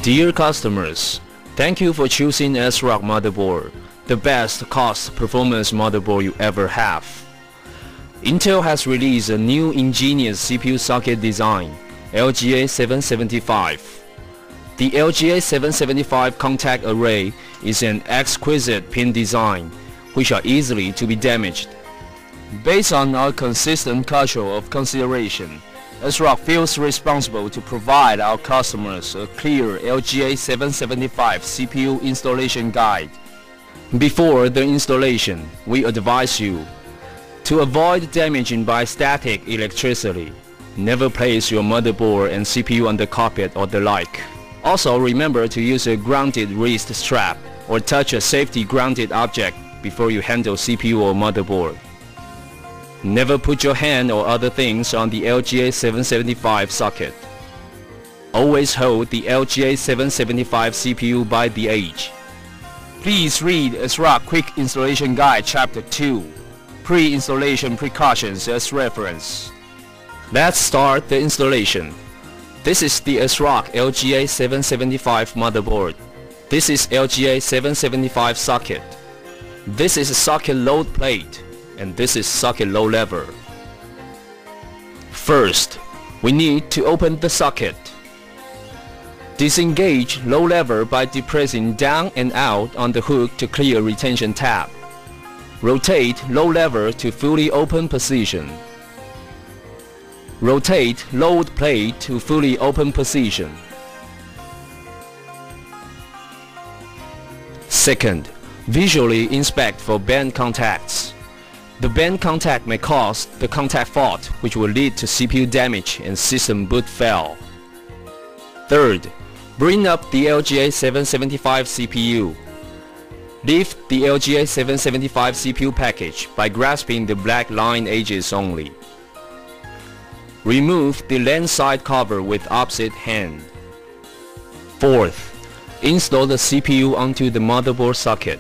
Dear customers, thank you for choosing ASRock motherboard, the best cost-performance motherboard you ever have. Intel has released a new ingenious CPU socket design, LGA 775. The LGA 775 contact array is an exquisite pin design, which are easily to be damaged. Based on our consistent culture of consideration, ASRock feels responsible to provide our customers a clear LGA 775 CPU installation guide. Before the installation, we advise you to avoid damaging by static electricity. Never place your motherboard and CPU on the carpet or the like. Also remember to use a grounded wrist strap or touch a safety grounded object before you handle CPU or motherboard. Never put your hand or other things on the LGA 775 socket. Always hold the LGA 775 CPU by the edge. Please read ASRock Quick Installation Guide Chapter 2, Pre-Installation Precautions as reference. Let's start the installation. This is the ASRock LGA 775 motherboard. This is LGA 775 socket. This is a socket load plate. And this is socket low lever. First, we need to open the socket. Disengage low lever by depressing down and out on the hook to clear retention tab. Rotate low lever to fully open position. Rotate load plate to fully open position. Second, visually inspect for bend contacts. The bend contact may cause the contact fault, which will lead to CPU damage and system boot fail. Third, bring up the LGA 775 CPU. Lift the LGA 775 CPU package by grasping the black line edges only. Remove the lens side cover with opposite hand. Fourth, install the CPU onto the motherboard socket.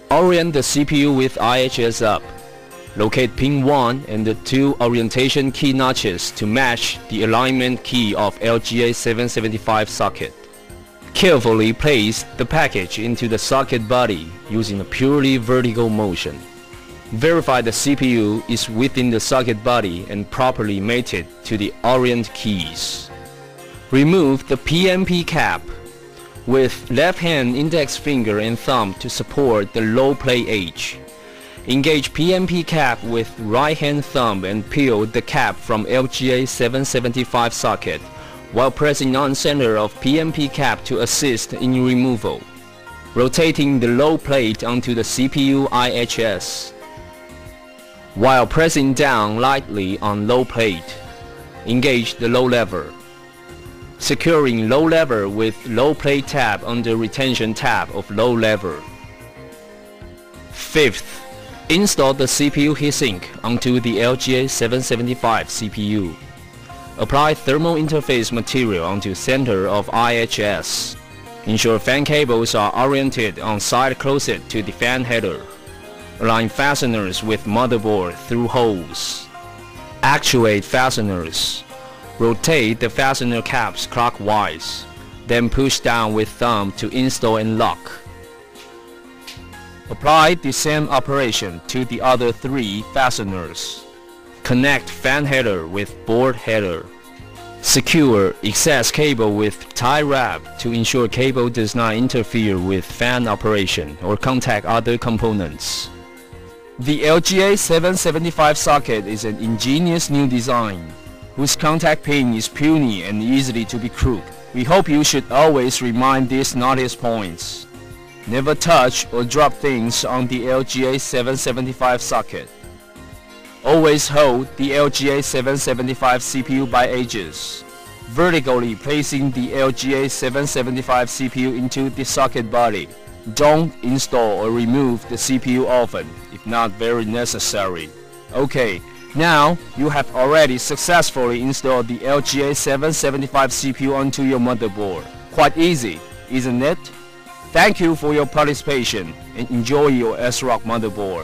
Orient the CPU with IHS up. Locate pin 1 and the 2 orientation key notches to match the alignment key of LGA 775 socket. Carefully place the package into the socket body using a purely vertical motion. Verify the CPU is within the socket body and properly mated to the orient keys. Remove the PMP cap with left hand index finger and thumb to support the low plate edge. Engage PMP cap with right hand thumb and peel the cap from LGA 775 socket while pressing on center of PMP cap to assist in removal. Rotating the low plate onto the CPU IHS. While pressing down lightly on low plate, engage the low lever. Securing low lever with low plate tab under retention tab of low lever. Fifth, install the CPU heatsink onto the LGA 775 CPU. Apply thermal interface material onto center of IHS. Ensure fan cables are oriented on side closest to the fan header. Align fasteners with motherboard through holes. Actuate fasteners. Rotate the fastener caps clockwise. Then push down with thumb to install and lock. Apply the same operation to the other 3 fasteners. Connect fan header with board header. Secure excess cable with tie wrap to ensure cable does not interfere with fan operation or contact other components. The LGA 775 socket is an ingenious new design, whose contact pin is puny and easily to be crooked. We hope you should always remind these notice points. Never touch or drop things on the LGA 775 socket. Always hold the LGA 775 CPU by edges, vertically placing the LGA 775 CPU into the socket body. Don't install or remove the CPU often, if not very necessary. Okay, now you have already successfully installed the LGA 775 CPU onto your motherboard. Quite easy, isn't it? Thank you for your participation and enjoy your ASRock motherboard.